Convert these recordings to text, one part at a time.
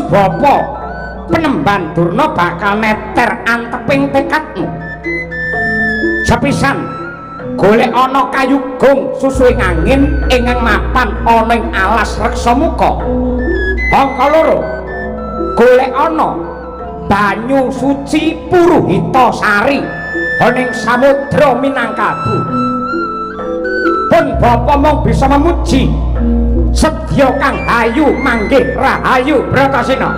Bapa Penemban Durna bakal neter anteping tekadmu. Sepisan golek ana kayugung susuing angin ingkang mapan ana ing alas Reksamuka. Angka loro golek ana banyu suci Puruhita Sari ning samudra Minangkabau. Pun bapa mung bisa memuji sedya kang ayu manggih rahayu Bratasena.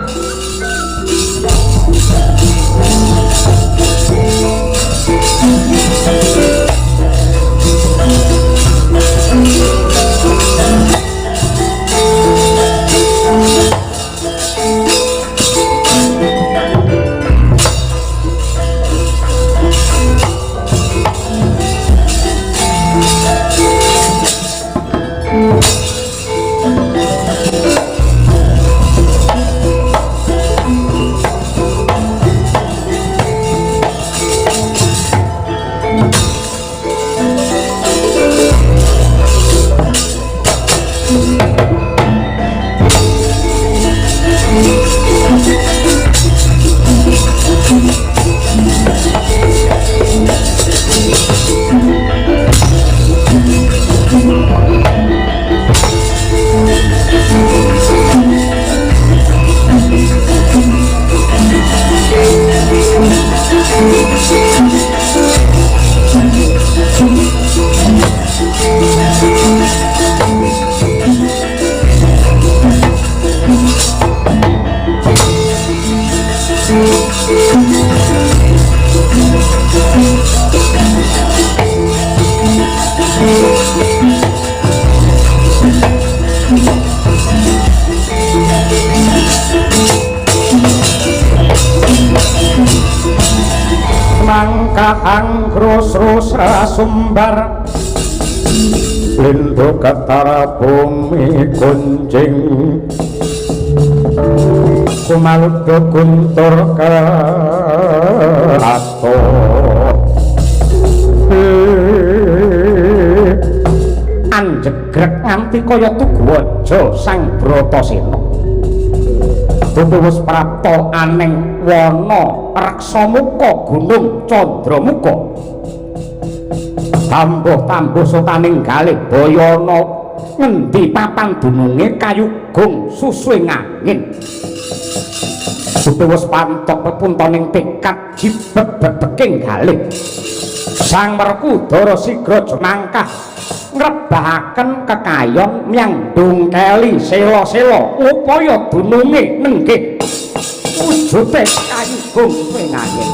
Mangkahang krus-krus rasumbar lindho ketara bumi kunjing kumaludha guntur kerato anjegrek nganti kaya Tuguwaja sang Bratasena tuwus prapta aning wana Reksamuka Gunung Candramuka tambuh-tambuh sotaning galih bayana ngendi papan dununge kayugung susuing angin tuwus pantok pepuntaning tekad jibeg-bebeking galih sang Werkudara sigra jemangkah ngrebahaken kekayon nyang dungkeli sela-sela upaya dununge nenggih wujude kayugung susuing angin.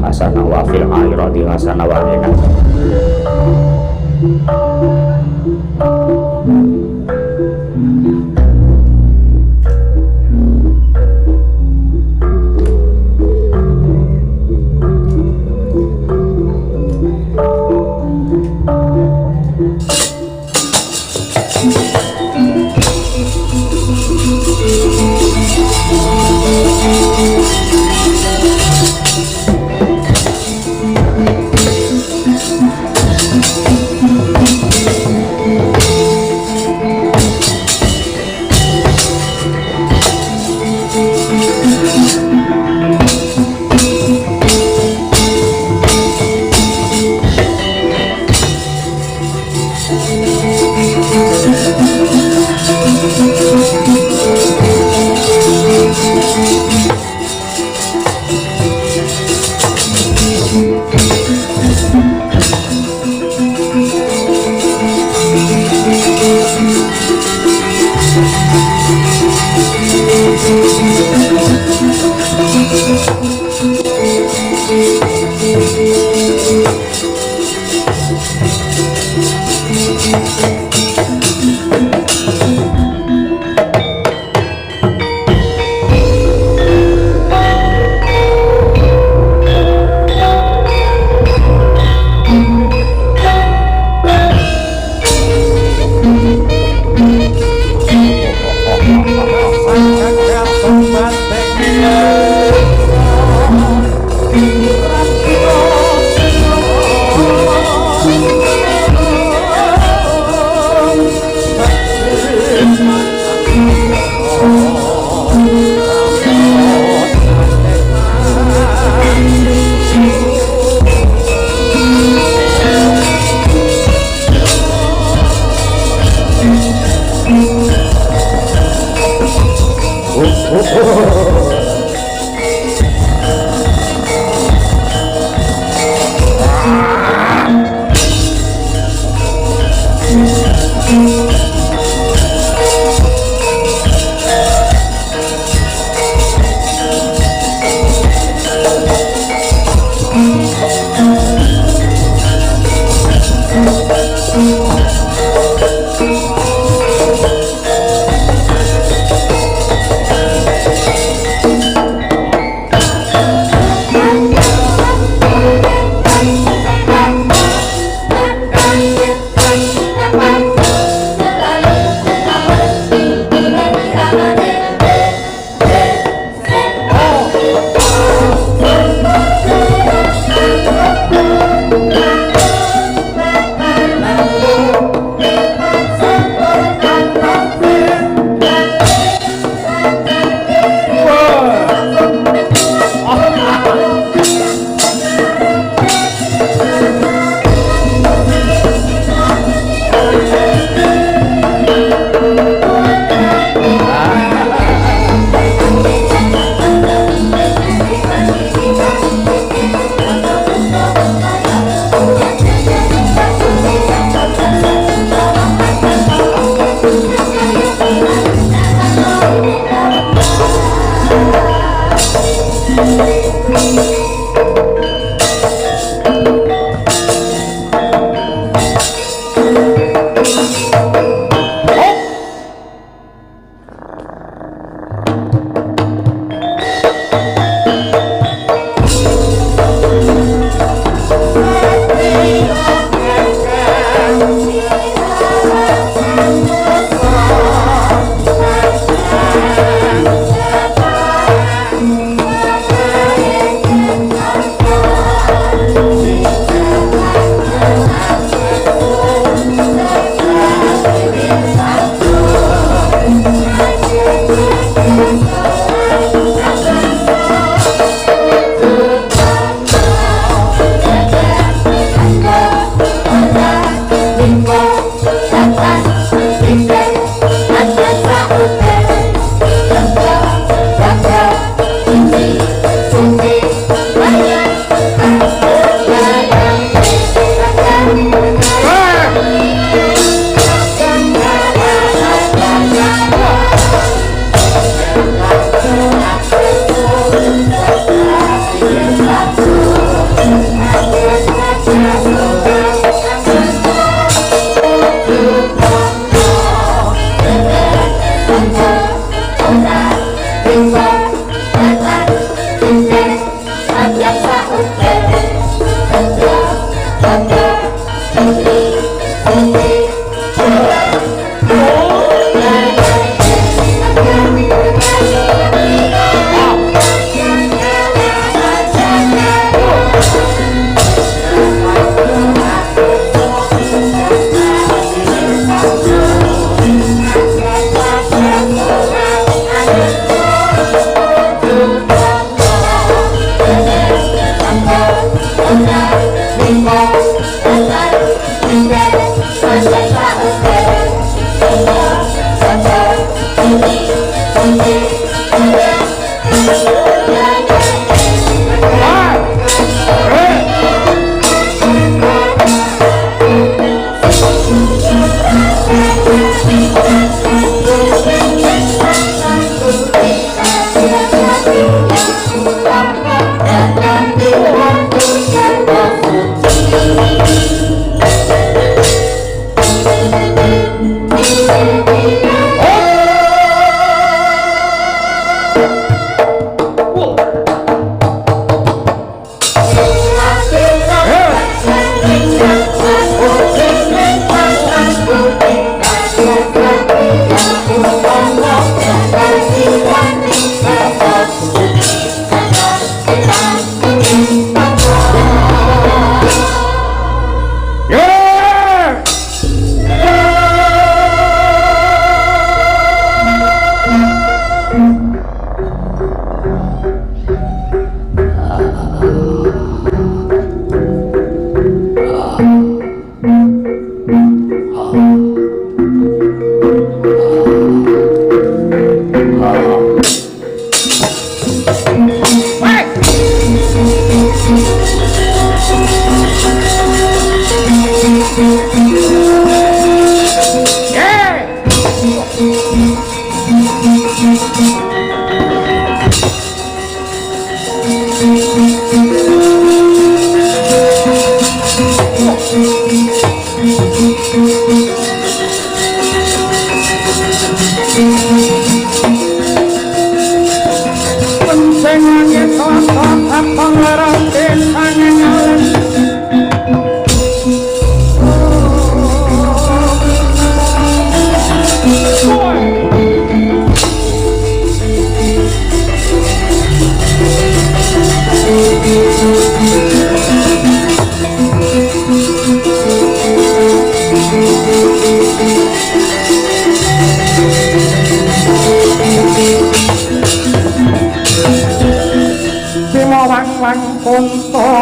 hasanah wa fil akhirati hasanah wa qina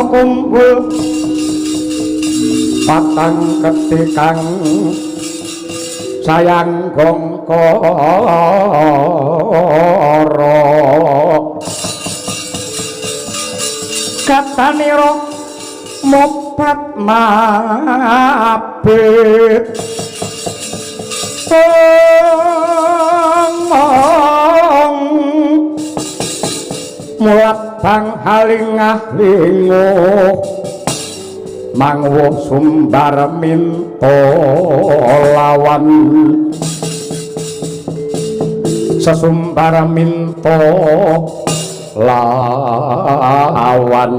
kumpul patang ketikang sayang gongkoro kataniro mopat mabit mulat bang halingah lingo mangwo sumbar minto lawan sesumbar minto lawan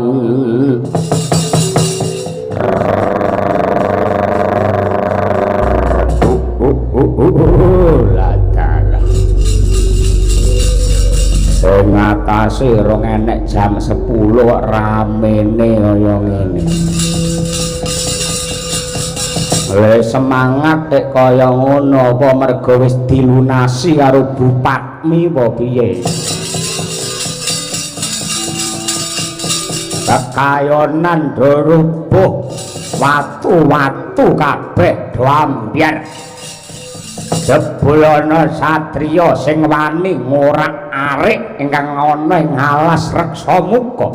ngatasi rong enek jam 10 ramene kaya ngene. Le semangat nek kaya ngono apa mergo wis dilunasi karo Bupatmi apa piye? Kekayonan do rubuh, watu-watu kabeh do ambyar. Jebulana satriya sing wani ngorak-arik ingkang ana ing alas Reksamuka.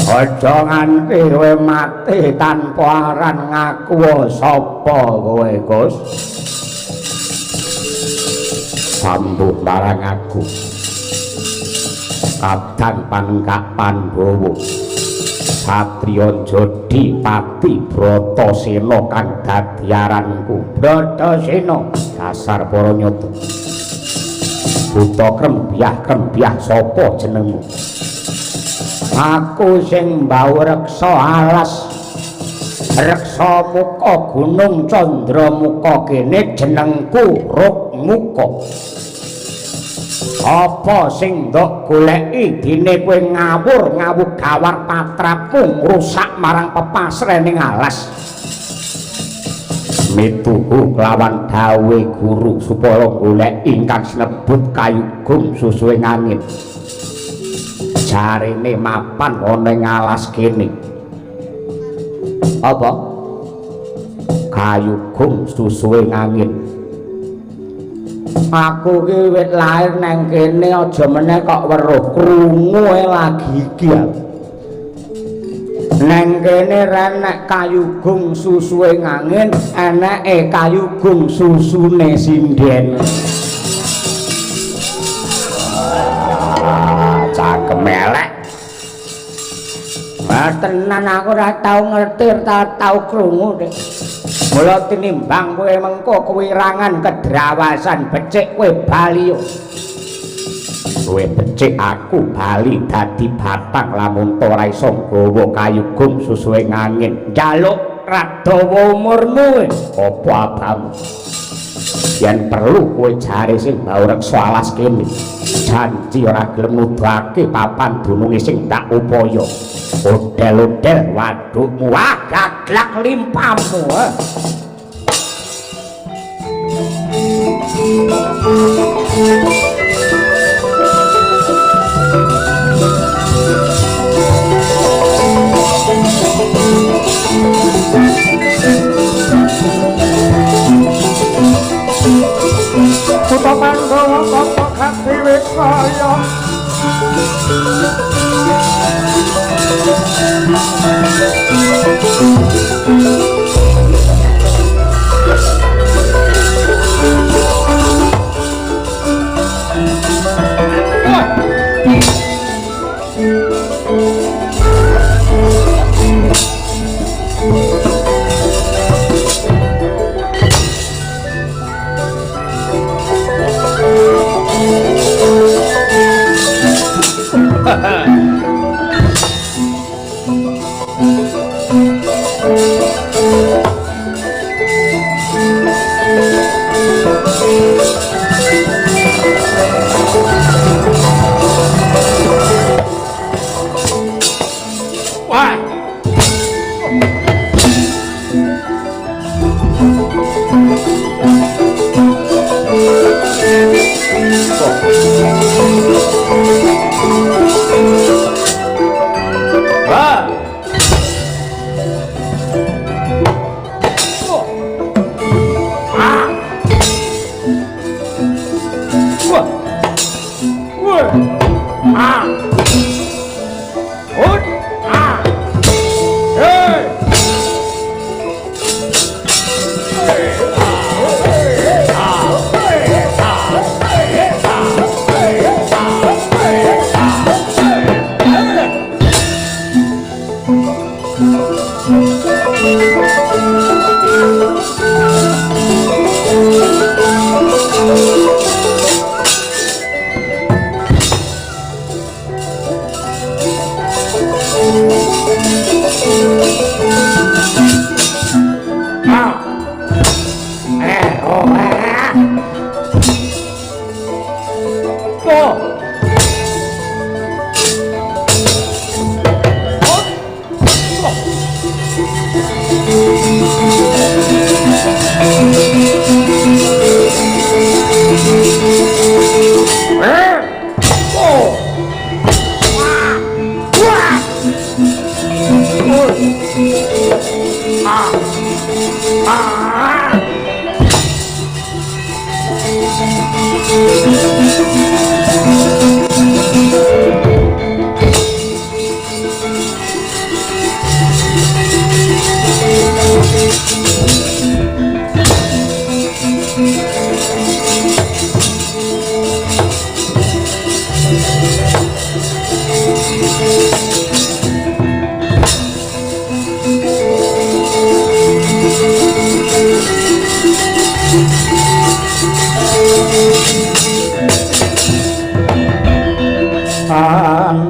Aja nganti kowe mati tanpa aran ngaku sapa kowe, Gus. Sambuh marang aku. Kadang Panengkak Pandhawa. Satriya Jodi Pati Bratasena kang dadi aranku. Bratasena dasar para nyata. Buta krembyah sapa jenengmu? Aku sing mbau reksa alas Reksamuka Gunung Candramuka kene jenengku Rukmuka. Apa sing ndok goleki dene kowe ngawur gawar patrapmu ngrusak marang pepasrening alas. Mituhu kelawan dawe guru supaya golek ingkang sinebut kayugung susuing angin. Jarine mapan ana ing alas kene Apa? Kayugung susuwe angin. Aku ki wit lair nang kene aja meneh kok weruh krungu lagi iki. Nang kene renek kayugung susuwe angin, eneke kayugung susune sinden. Cakep elek. Tenan aku ora tau ngerti, ora tau krungu, Dik. Mula tinimbang kowe mengko kewirangan kedrawasan becik kowe bali yo. Kowe becik aku bali dadi batang lamun ora iso gawa kayugung susuwe angin. Njaluk radawa umurmu apa abamu. Yen perlu kowe jare sing baureksa alas kene. Janji ora gelem nuduhake papan dununge sing tak upaya. Odel-odel wadukmu gaglak limpamu. Kota Pandhawa kota Gati Wijaya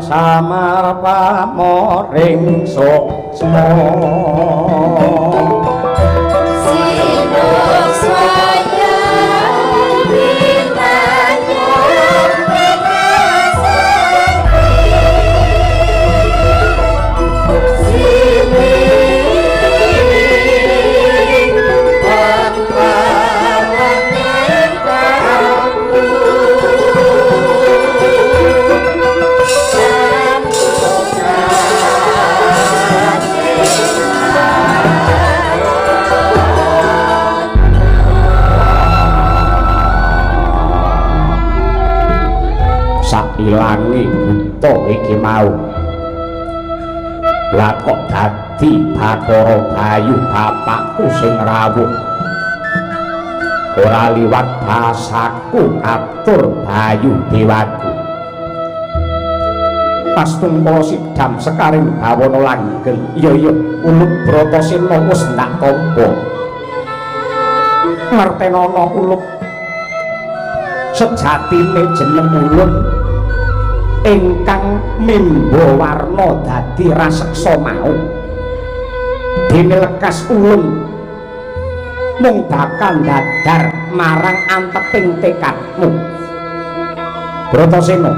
samar pamoring sukma Wirata iki mau. Lah kok dadi Bathara Bayu bapakku sing rawuh. Ora liwat basaku atur Bayu dewaku. Pas tumpala sidam sekaring bawana langgeng. Iya Ulup Bratasena wis ndak tampa. Ngertenana Ulup sejatine jeneng ulun ingkang mimba warna dadi raseksa mau. Dene lekas ulun mung bakal dadar marang anteping tekadmu. Bratasena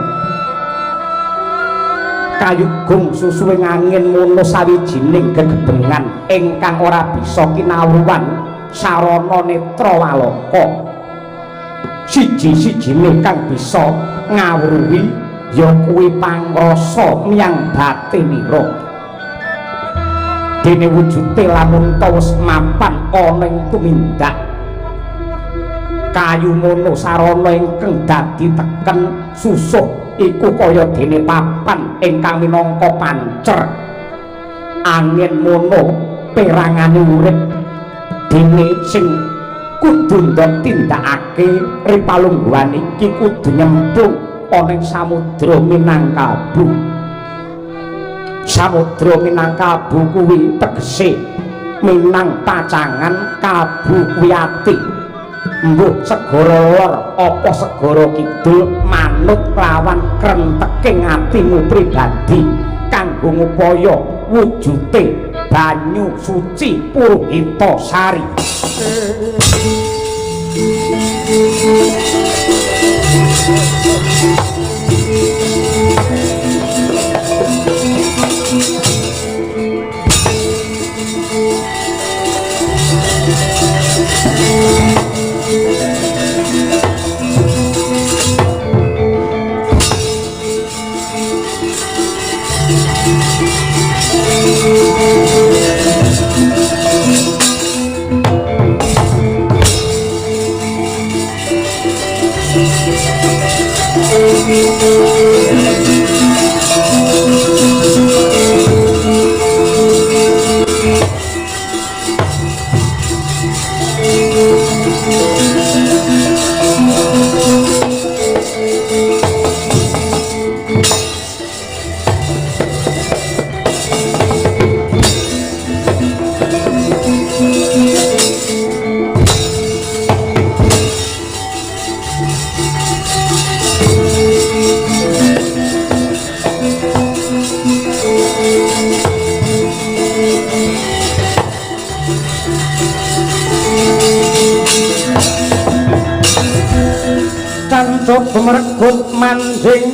kayugung susuwing angin mono sawijining gegebengan ingkang ora bisa kinawruhan sarana netra waloka. Siji-sijine kang bisa ngawruhi ya kuwi pangrasa miyang batinira. Dene wujude lamun wis mapan ana ing tumindak kayu mono sarana ingkang dadi teken susuh iku kaya dene papan ingkang minangka pancer. Angin mono perangane urip dene sing kudu tindakake ripalungguhan iki kudu nyemplung ana ing samudra Minangkabu. Samudra Minangkabu kuwi tegese minang pacangan, kabu kuwi ati. Mbuh segara lor apa segara kidul manut lawan krenteking atimu pribadi kanggo ngupaya wujute banyu suci Puruhita Sari. Cancuk mregut mancing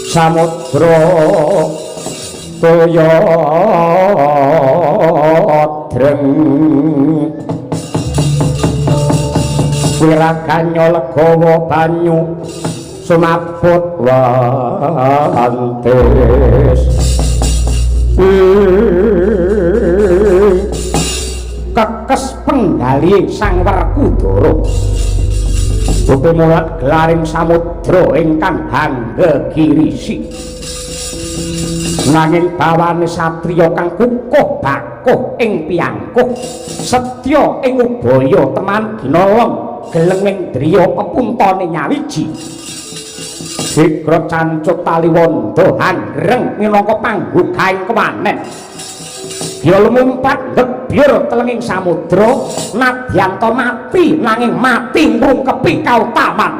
samudra toya dreng wiraganya legawa banyu sumaput wantes kekes penggali Sang Werkudara. Bupe mulat gelaring samudra ingkang hangga girisi. Nanging bawane satriya kang kukuh bakuh ing piyangkuh, setya ing ubaya teman ginolong gelenging driya pepuntane nyawiji. Wigra cancut tali wanda hangreng minangka panggugaing kewanen. Ya lumumpat ngebyur telenging samudra nadyanto mati nanging mati ngrungkepi kautaman.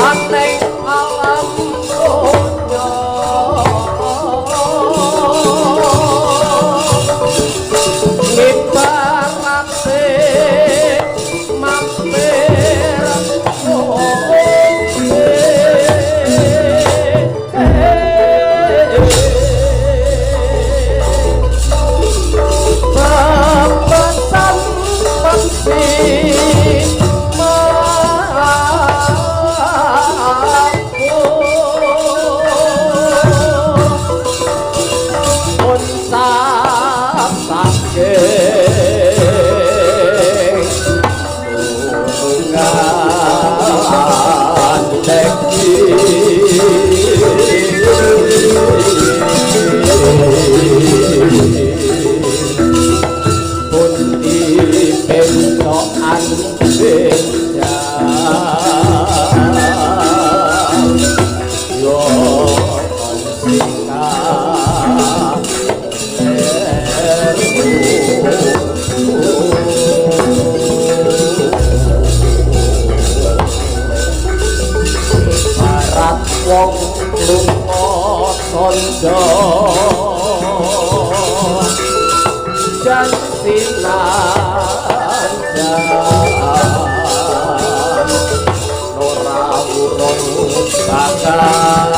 Aning alam donya bencokan benjang yo singka barat wong lunga tondo jansinan ora urung bakal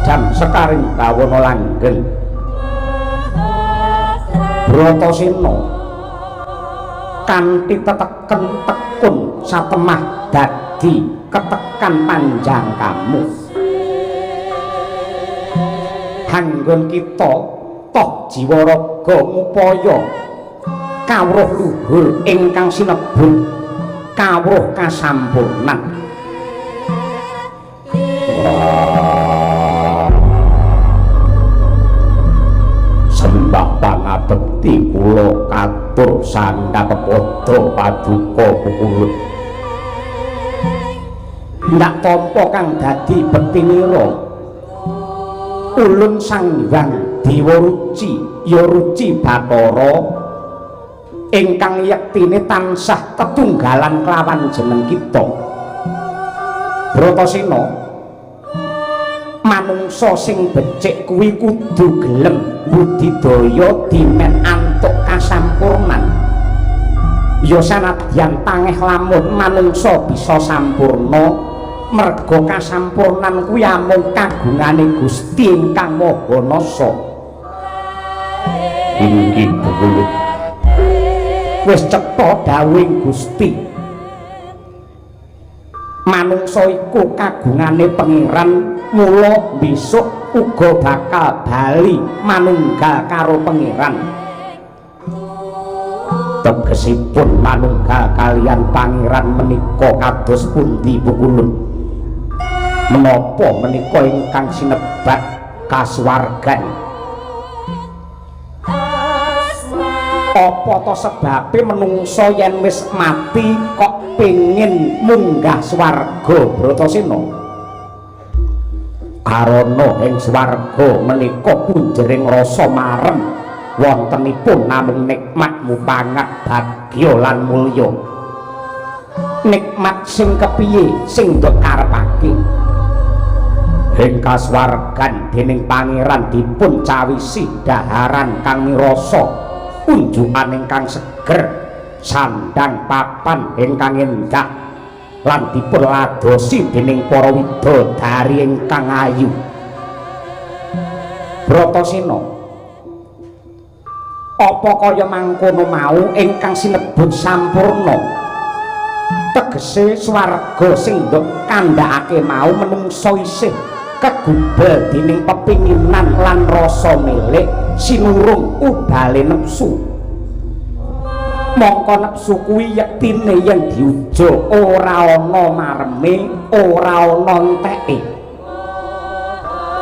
sedam sekaring bawana langgeng Bratasena kanthi teteken tekun satemah dadi ketekan panjang kamu hanggon kita toh jiwa raga ngupaya kawruh luhur ingkang sinebut kawruh kasampurnan sembah pangabekti kula katur sandhapada paduka pukulun ndak tampa kang dadi bektinira ulun sang hyang dewa ruci ya ruci Bathara ingkang yektine tansah tetunggalan kelawan jeneng kita Bratasena manungsa sing becik kuwi kudu gelem budidaya dimen antuk kasampurnan ya sanadyan tangeh lamun manungsa bisa sampurna merga kasampurnan kuwi amung kagungane Gusti ingkang Maha Nasa inggih Bulu wis cetha dawuhing Gusti manungsa iku kagungane pangeran mula besok uga bakal bali manunggal karo pangeran tegesipun manunggal kalian pangeran menika kados pundi pukulun menapa menika ingkang sinebat kasuwargan apa to sebabe menungsa yen wis mati kok pengin munggah swarga Bratasena karana ing swarga menika punjering rasa marem wontenipun namung nikmat mupangat bagya lan mulya nikmat sing kepiye sing nduk karepake ing kasuwargan dening pangeran dipun cawisi daharan kang mirasa unjukan ingkang seger sandang papan ingkang endah lan dipun ladosi dening para widodari ingkang ayu Bratasena apa kaya mangkono mau ingkang sinebut sampurna tegese swarga sing nduk kandhakake mau menungsa isih kegubel dening pepinginan lan rasa milik sinurung ubale nepsu mongko nepsu kuwi yektine yen diuja ora ana mareme ora ana enteke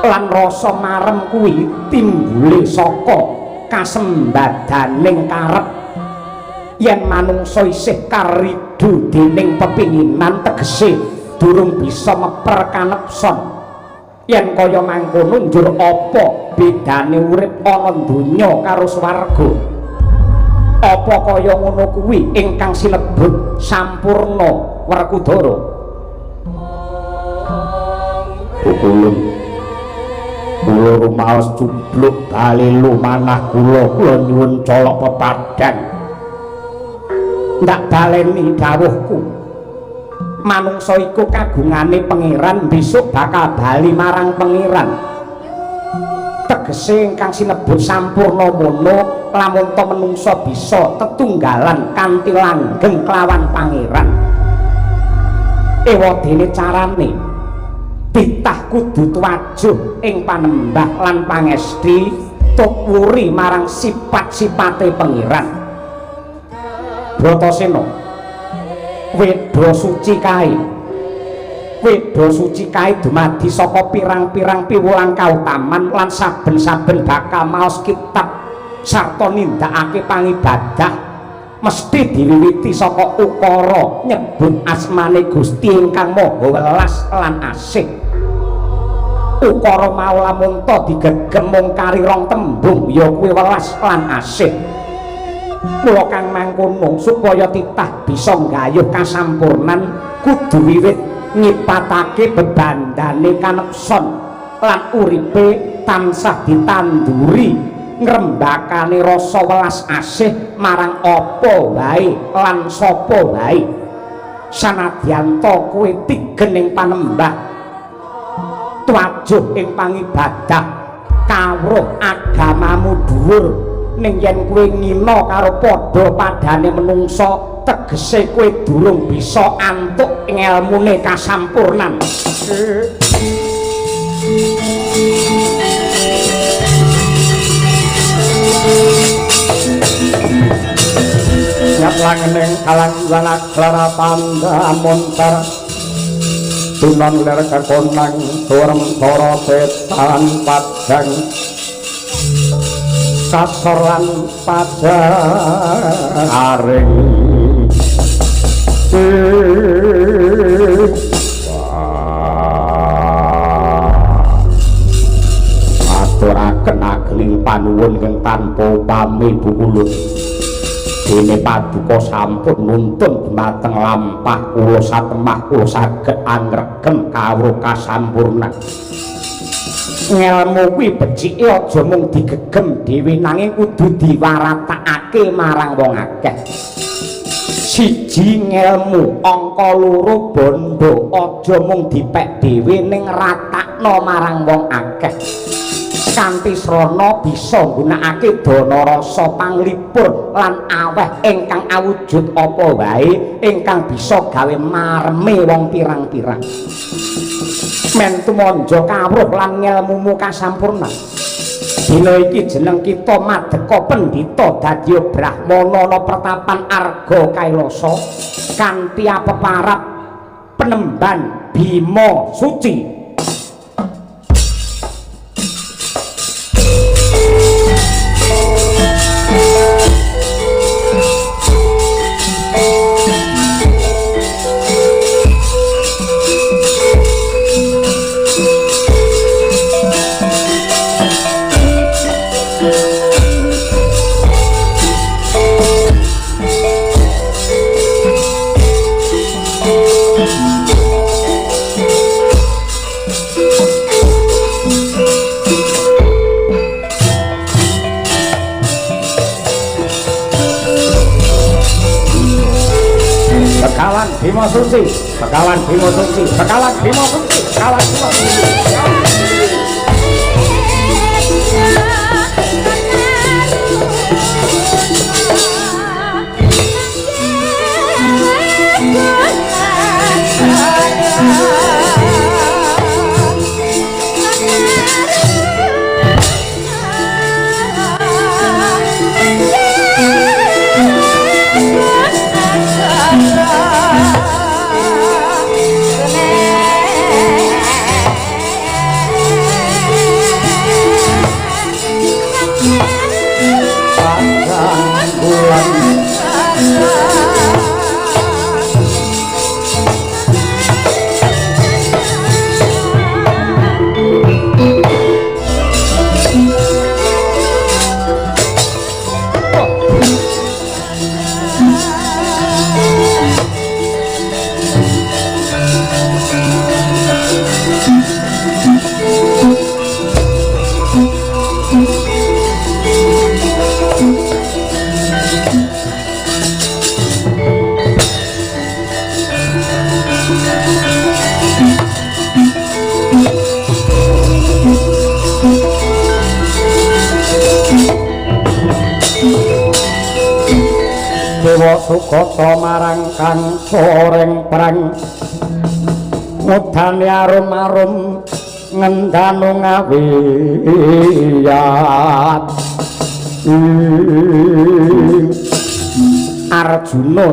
lan rasa marem kuwi timbule saka kasembadaning karep yen manungsa isih karidu dening pepinginan tegese durung bisa meper kanepson yen kaya mangkono njur apa bedane urip ana donya karo swarga apa kaya ngono kuwi ingkang sinebut sampurna Werkudara pukulun kula rumaos cubluk balilu manah kula nyuwun colok pepadang ndak baleni dawuhku manungsa iku kagungane pangeran besok bakal bali marang pangeran tegese ingkang sinebut sampurna mono lamun to menungsa bisa tetunggalan kanthi langgeng kelawan pangeran ewadene carane titah kudu tuwajuh ing panembah lan pangesti tuwuri marang sifat-sifate pangeran Bratasena Weda suci kae dumadi saka pirang-pirang piwulang kautaman lan saben-saben bakal maos kitab sarta nindakake pangibadah mesti diwiwiti saka ukara nyebut asmane Gusti ingkang Maha Welas lan Asih ukara mau lamun to digegem mung kari rong tembung ya kuwi welas lan asih mula kang mangkono supaya titah bisa nggayuh kasampurnan kudu wiwit nyipatake bebandane kanepson lan uripe tansah ditanduri ngrembakane rasa welas asih marang apa wae lan sapa wae sanadyan to kowe tigening panembah tuajuh ing pangibadah kawruh agamamu dhuwur ning yen kowe ngina karo padha-padane menungsa tegese kowe durung bisa antuk ngelmune kasampurnan. Nyaplangening kalangwana klara panda montar tunan ler kakonang turem tara setan padang sasoran padaring aturaken ageng panuwun kang tanpa upami bukulun dene paduka sampun nuntun dumateng lampah kula satemah kula saged angregen kawruh kasampurnan. Ngelmu kuwi becike aja mung digegem dhewe nanging kudu diwaratakake marang wong akeh. Siji ngelmu, angka loro bondo aja mung dipek dhewe ning ratakno marang wong akeh. Kanthi srana bisa nggunakake dana rasa panglipur lan aweh ingkang awujud apa wae ingkang bisa gawe mareme wong pirang-pirang. Men tumanja kawruh lan ngelmumu kasampurnan. Dina iki jeneng kita Madeka Pendhita dadi Brahmana ana pertapan Arga Kailasa kanthi apeparap penemban Bima Suci. Bekalan Bima Suci, Bekalan Bima Suci, Bekalan Bima Suci, Bekalan Bima Suci. Sukata marang kang soreng perang ngudane arum-arum ngendanu ngawiyat Arjuna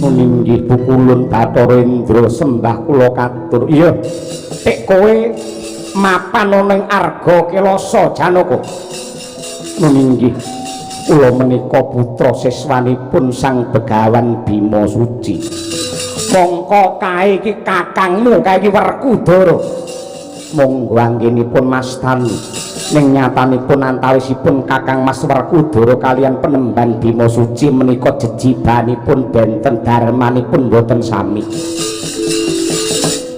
muninggi pukulun Bathara Indra sembah kula katur. Iya tek kowe mapan ana ing Arga Kelasa Janaka muninggi kula menika putra siswanipun Sang Begawan Bima Suci. Mongko kae iki kakangmu kae iki Werkudara. Monggo anggenipun mastan ning nyatanipun antawisipun Kakang Mas Werkudara kalian Penemban Bima Suci menika jejibanipun benten darmanipun boten sami.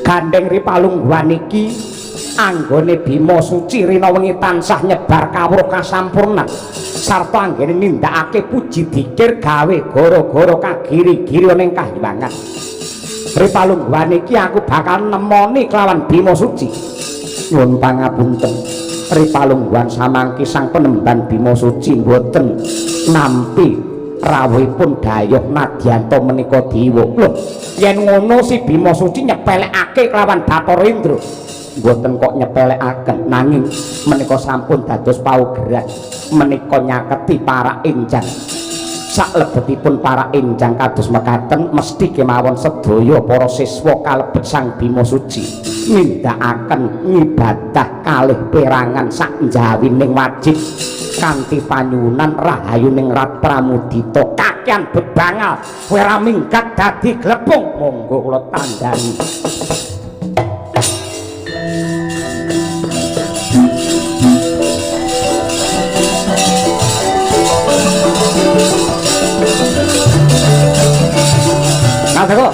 Gandeng ripalungguhan iki anggone Bima Suci rina wengi tansah nyebar kawruh kasampurnan sarta anggene nindakake puji dikir gawe gara-gara kagiri-giri ning kahyangan. Ripalungguhan iki aku bakal nemoni kelawan Bima Suci. Nyuwun pangapunten. Ripalungguhan samangke sang penemban Bima Suci mboten nampi rawuhipun Dayuh Nadyanto menika Dewa. Lho, yen ngono si Bima Suci nyepelekake kelawan Bathara Indra. Mboten kok nyepelekaken, nanging menika sampun dados paugeran, menika nyaketi para enjang. Saklebetipun para enjang kados mekaten mesti kemawon sedaya para siswa kalebet Sang Bima Suci nindakaken ngibadah kalih perangan sakjawining wajib kanthi panyuwunan rahayuning Rat Pramudita kakehan bebangal wera minggat dadi glepung. Monggo kula tandhani. Kataku.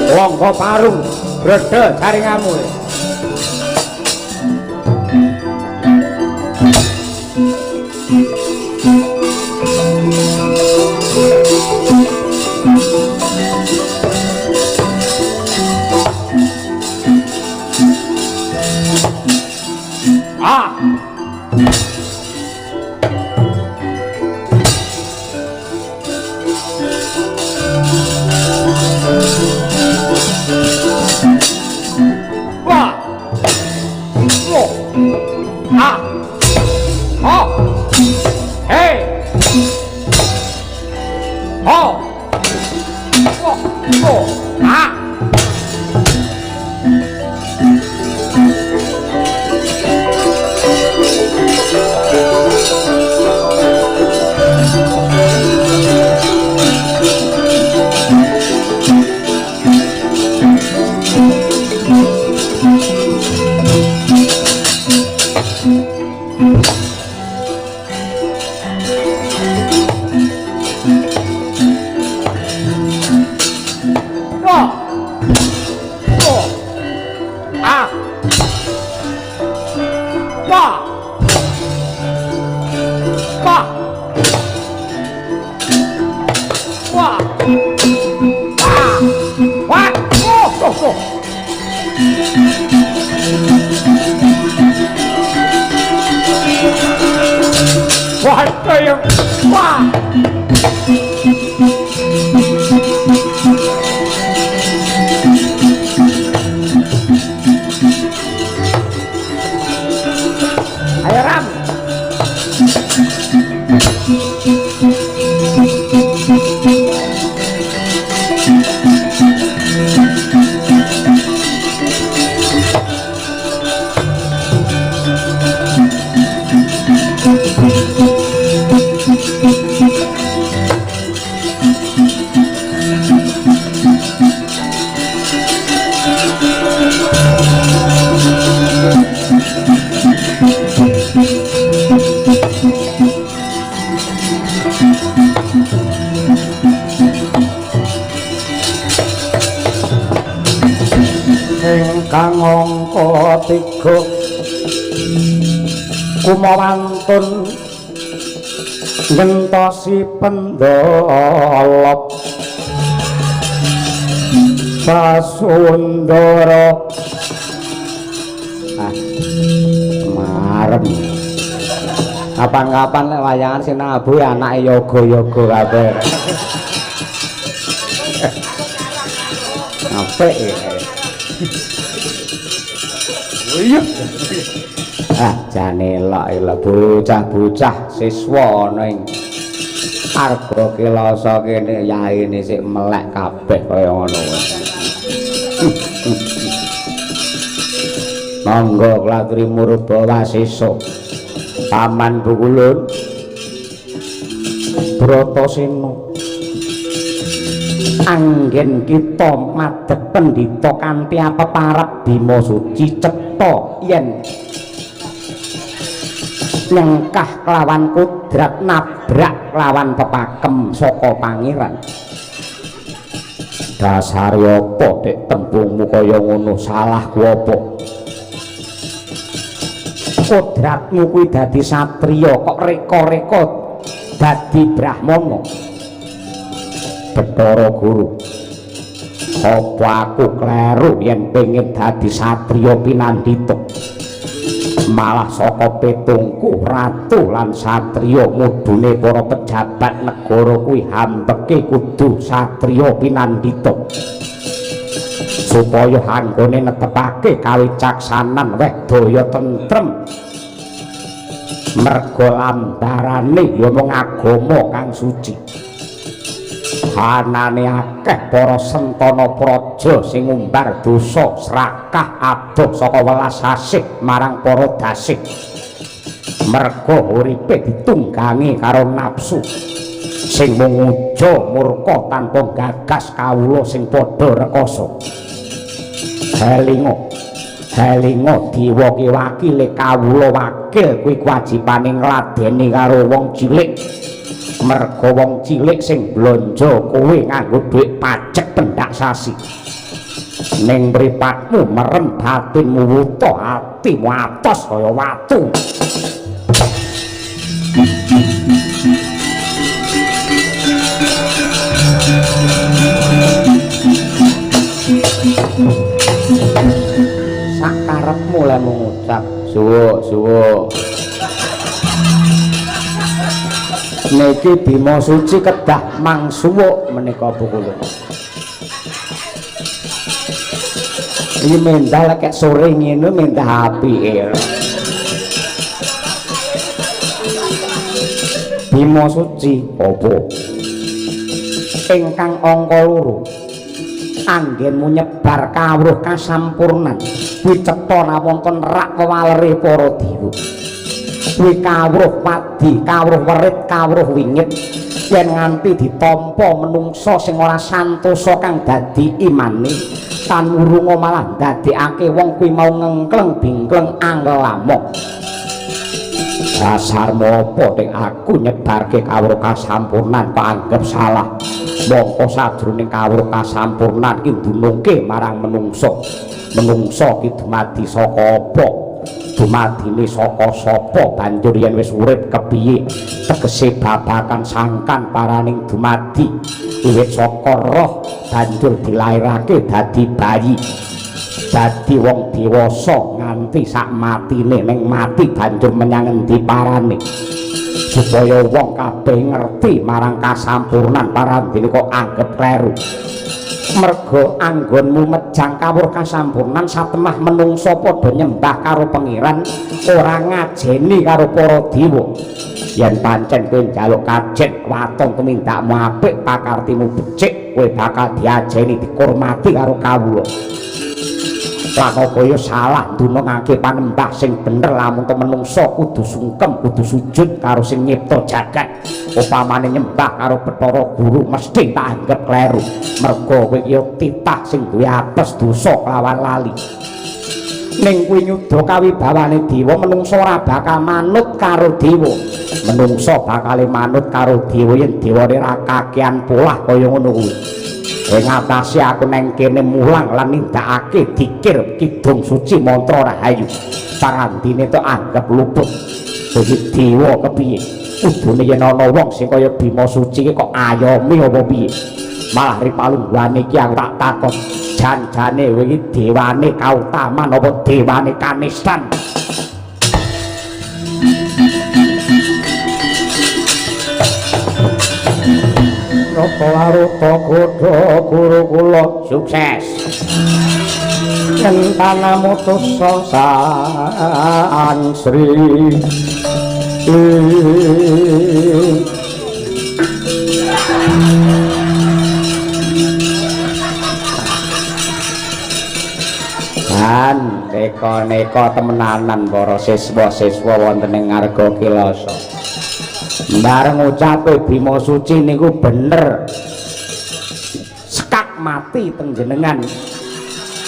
Wongko parung bredhe jaringanmu. Wah, kaya wah. Ayo Ram. Ingkang angka 3 kumawantun ngentosi pendolop Pasundara marem kapan-kapan lek wayangan sinabu anake yoga-yoga kabeh apik iya jane elok bocah-bocah siswa ana ing arga kelasa kene yaine sik melek kabeh kaya ngono monggo klatri murba wasesa Paman Bukulun Bratasena anggen kita madhep pendhita kanthi apeparep Bima Suci cetha yen nyengkah kelawan kudrat nabrak kelawan pepakem saka pangeran dasar apa dek tembungmu kaya ngono salahku apa kudratmu kuwi dadi satriya kok reka-reka dadi brahmana Bathara Guru apa aku kleru yen pengin dadi satriya pinandhita malah saka petungku ratu lan satriya mudune para pejabat negara kuwi hambeke kudu satriya pinandhita supaya anggone netepake kawicaksanan wedaya tentrem merga lambarane ya mung agama kang suci anane akeh para sentana praja sing ngumbar dosa srakah adoh saka welas asih marang para dasih merga uripe ditunggangi karo nafsu sing munguja murka tanpa gagas kawula sing padha rekoso Helinga diwaki-wakile kawula wakil kuwi kewajibane ngladeni karo wong cilik merga wong cilik sing blanja kowe nganggo dhuwit pajak pendak sasi ning mripatmu merem batinmu wuta atimu atos kaya watu sakarepmu lek ngucap suwuk niki Bima Suci kedah mangsuwuk menika Bukulun iki mendah lek sore ngene mendah apike Bima Suci apa ingkang angka 2 anggenmu nyebar kawruh kasampurnan kuwi cetha nawonten rak wewalerih para dewa kuwi kawruh padi kawruh werit kawruh wingit yen nganti ditampa menungsa sing ora santosa kang dadi imane tan urunga malah ndadekake wong kuwi mau ngengkleng bingkleng angel amok dasarmu apa nek aku nyebarke kawruh kasampurnan kok anggap salah mongko sadurunge kawruh kasampurnan iki dunungke marang menungsa ki dumadi saka apa dumadine saka sapa banjur yen wis urip kepiye tegese babakan sangkan paraning dumadi wiwit saka roh banjur dilairake dadi bayi dadi wong dewasa nganti sak matine ning mati banjur menyang endi parane supaya wong kabeh ngerti marang kasampurnan parandene kok anggap kleru merga anggonmu mejang kawruh kasampurnan satemah menungsa padha nyembah karo pangeran ora ngajeni karo para dewa yen pancen kowe njaluk kajet waton tumindakmu apik pakartimu becik kowe bakal diajeni dikurmati karo kawula Prakaya salah dunungake panembah sing bener lamun to menungsa kudu sungkem kudu sujud karo sing nyipta jagat upamane nyembah karo Bathara Guru mesti tak anggap kleru merga kowe ya titah sing duwe ates dosa kelawan lali ning kuwi nyuda kawibawane dewa menungsa ora bakal manut karo dewa menungsa bakal manut karo dewa yen dewane ra kakean polah kaya ngono kuwi ing atase aku neng kene mulang lan nindakake dikir kidung suci mantra rahayu parandine to anggap luput dadi dewa kepiye udune yen ana wong sing kaya Bima Suci kok ayomi apa piye malah ripalungguane iki aku tak takon jan-jane kowe iki dewane kautaman apa dewane kanistan Rokowaruta Godha guru kula sukses yen panamutus sosaan Sri dan neka temenanan para siswa-siswa wonten ing Ngarga Kilasa bareng ucape Bima Suci niku bener sekak mati teng jenengan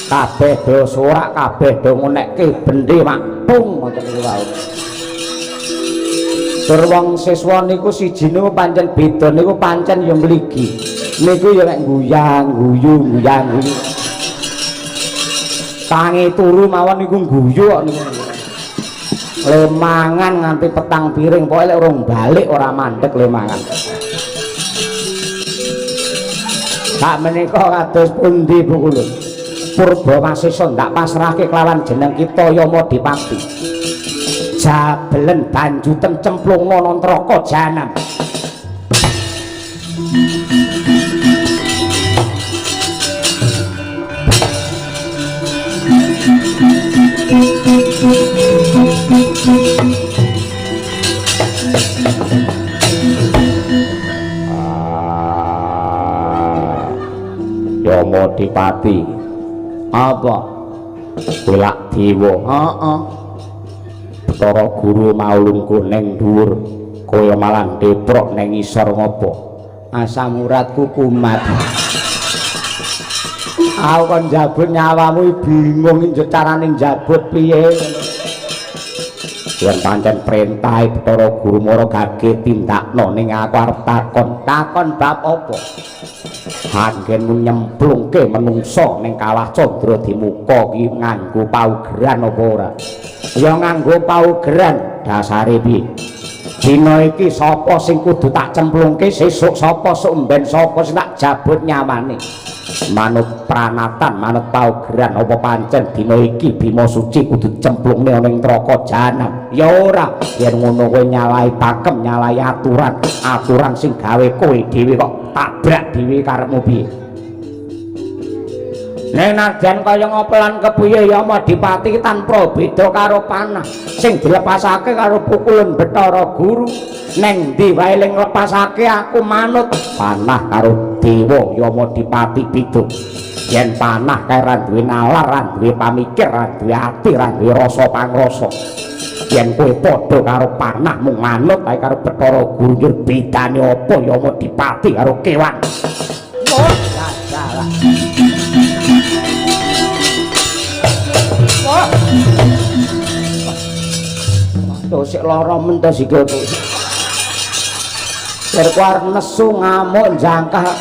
kabeh do sorak kabeh do ngunekke bendhe makpung ngoten niku wae tur wong siswa niku siji niku pancen beda niku pancen ya mligi niku ya nek guyang guyu tangi turu mawon niku guyu kok niku lemangan nganti petang piring pokoke lek urung balik ora mandeg lemangan sak menika kados pundi Bu Kulun Purba Wasesa ndak pasrahke kelawan jeneng kita Yama Dipati jabelen banjuten cemplungna nang neraka jahanam Yama Dipati apa pilak dewa Bathara Guru maulungku ning dhuwur kaya malah deprok ning isor ngopo asam uratku kumat aku kon njabut nyawamu bingung njut carane njabut piye yen pancen perintah Bathara Guru mara gage tindakno ning aku arep takon bab apa anggenmu nyemplungke menungsa ning kawah Candra Dimuka iki nganggo paugeran apa ora ya nganggo paugeran dasare piye dina iki sapa sing kudu tak cemplungke sesuk sapa sumben sapa sing tak jabut nyawane manut pranatan manut paugeran apa pancen dina iki Bima Suci kudu cemplungne ning neraka jahanam ya ora yen ngono kowe nyalahi pakem nyalahi aturan sing gawe kowe dhewe kok tabrak dhewe karepmu piye nek najan kaya ngopelan kepiye Yama Dipati tanpa beda karo panah sing dilepasake karo pukulan Bathara Guru neng ndi wae ling lepasake aku manut panah karo dewa Yama Dipati bidung yen panah kae ra duwe nalar ra duwe pamikir ra duwe ati ra duwe rasa pangrasa yen kowe padha karo panah mung manut kae karo Bathara Guru yo bedane apa Yama Dipati karo kewan oh salah oh sik lara men to sikilku Berkuar nesu ngamuk jangka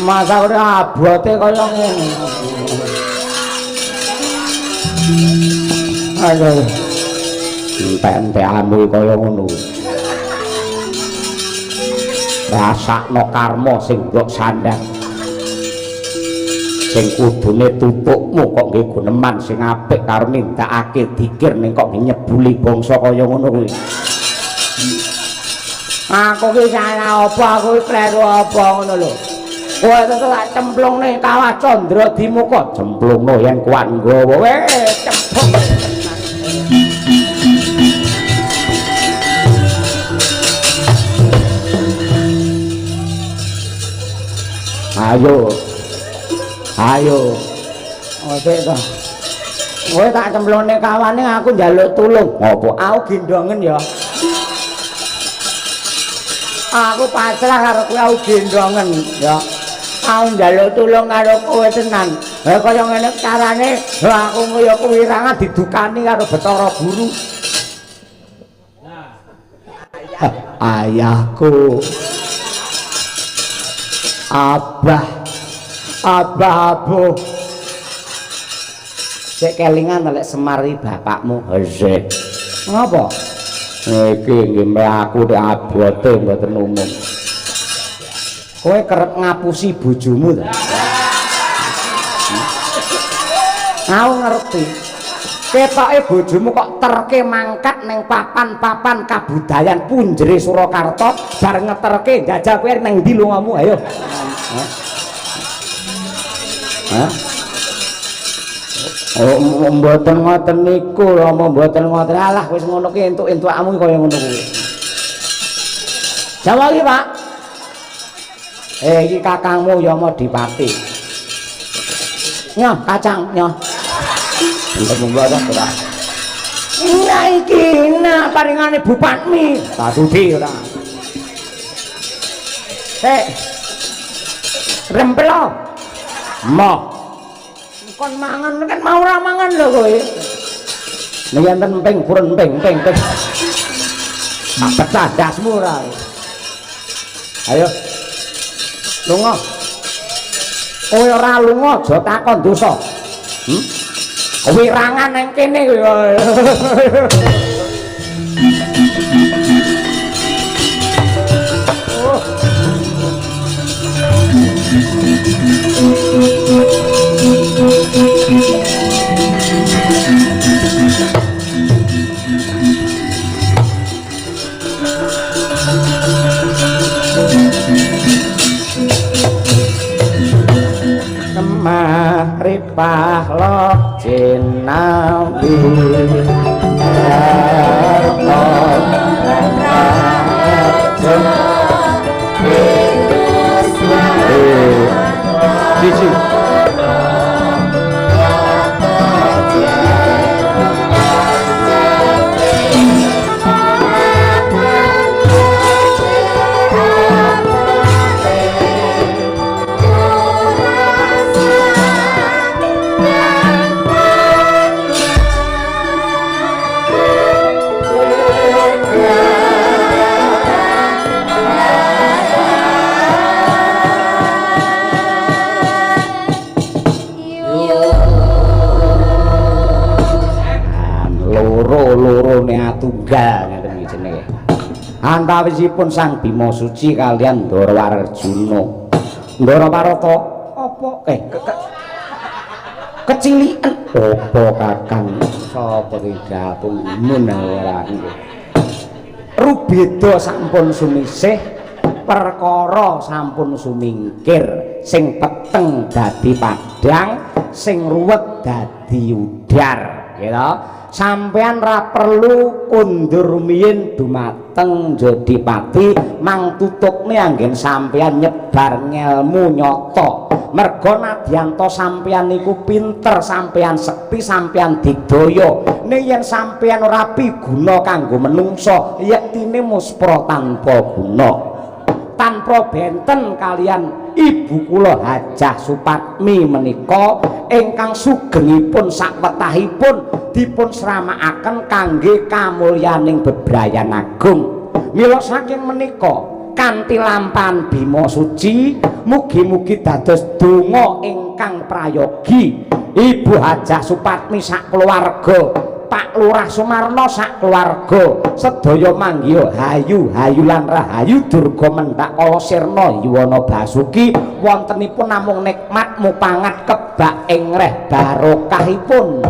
masa udah abote kaya ngene. Aduh. Entek-entekmu kaya ngono. Rasakno karma sing mbok sandang. sing kudune tutukmu kok nggih guneman sing apik karo nindakake dikir ning kok nyebuli bangsa kaya ngono kuwi. Aku ki salah apa aku kleru apa ngono lho. Kowe tetep tak cemplungne kawah Candra Dimuka, cemplungno yen kuat nggawa weh cemplung. Ayo. Oke to. Kowe tak cemplungne kawane aku njaluk tulung. Apa aku gendongen ya? Aku pasrah karo kowe aku gendongen ya. Aku njaluk tulung karo kowe tenan. Lah kaya ngene carane aku kaya kewirangan didukani karo Bathara Guru. Ayahku. Abah abu. Sik kelingan lek Semari bapakmu. Hese. Ngapa? Iki nggih mlaku nek abote mboten umum. Kowe kerep ngapusi bojomu ta? Aku ngerti. Ketoke bojomu kok terke mangkat ning papan-papan kabudayan punjere Surakarta bar ngeterke jajal kowe nang ndi lungamu ayo. Hah? Oh, mboten ngoten niku, Rama mboten ngoten. Alah wis ngono ki entuk-entukmu kaya ngono kuwi. Jawa iki, Pak. Iki kakangmu Yama Dipati. Nyoh, kacang, nyoh. Untuk membawa ora. Nah iki paringane Bupatmi. Tak sudi ora. Rempelo. Moh. Kon mangan kan mau ora mangan lho kowe. Nek enten ping purun ping. Tak pecah dasmu ora. Ayo. Lunga. Kowe ora lunga aja takon dosa. Wirangan nang kene kowe. Mari pahlo cinawi tunggal ngeten iki jenenge. Antawisipun Sang Bima Suci kalian Ndara Warjuna. Ndara Warata apa kecilikan apa Kakang sapa iki gapung mun ora nggih. Rubeda sampun sumisih perkara sampun sumingkir sing peteng dadi padhang sing ruwet dadi udar gitu. Sampean ra perlu kundur rumiyin dumateng Jodipati mang tutukne anggen sampean nyebar ngelmu nyata. Merga nadyanto sampean niku pinter, sampean sekti, sampean digdaya. Ning yen sampean ora piguna kanggo menungsa, yektine muspra tanpa guna. Tanpa benten kalian ibu kula Hajah Supatmi menika ingkang sugengipun sakwetahipun dipun sramakaken kangge kamulyaning bebrayan agung. Mila saking menika kanthi lampahan Bima Suci mugi-mugi dados donga ingkang prayogi Ibu Hajah Supatmi sak keluarga Pak Lurah Sumarno sak keluarga sedaya manggiya hayu hayu lan rahayu durga mendak kala sirna yuwana basuki wontenipun namung nikmat mupangat kebak ing reh barokahipun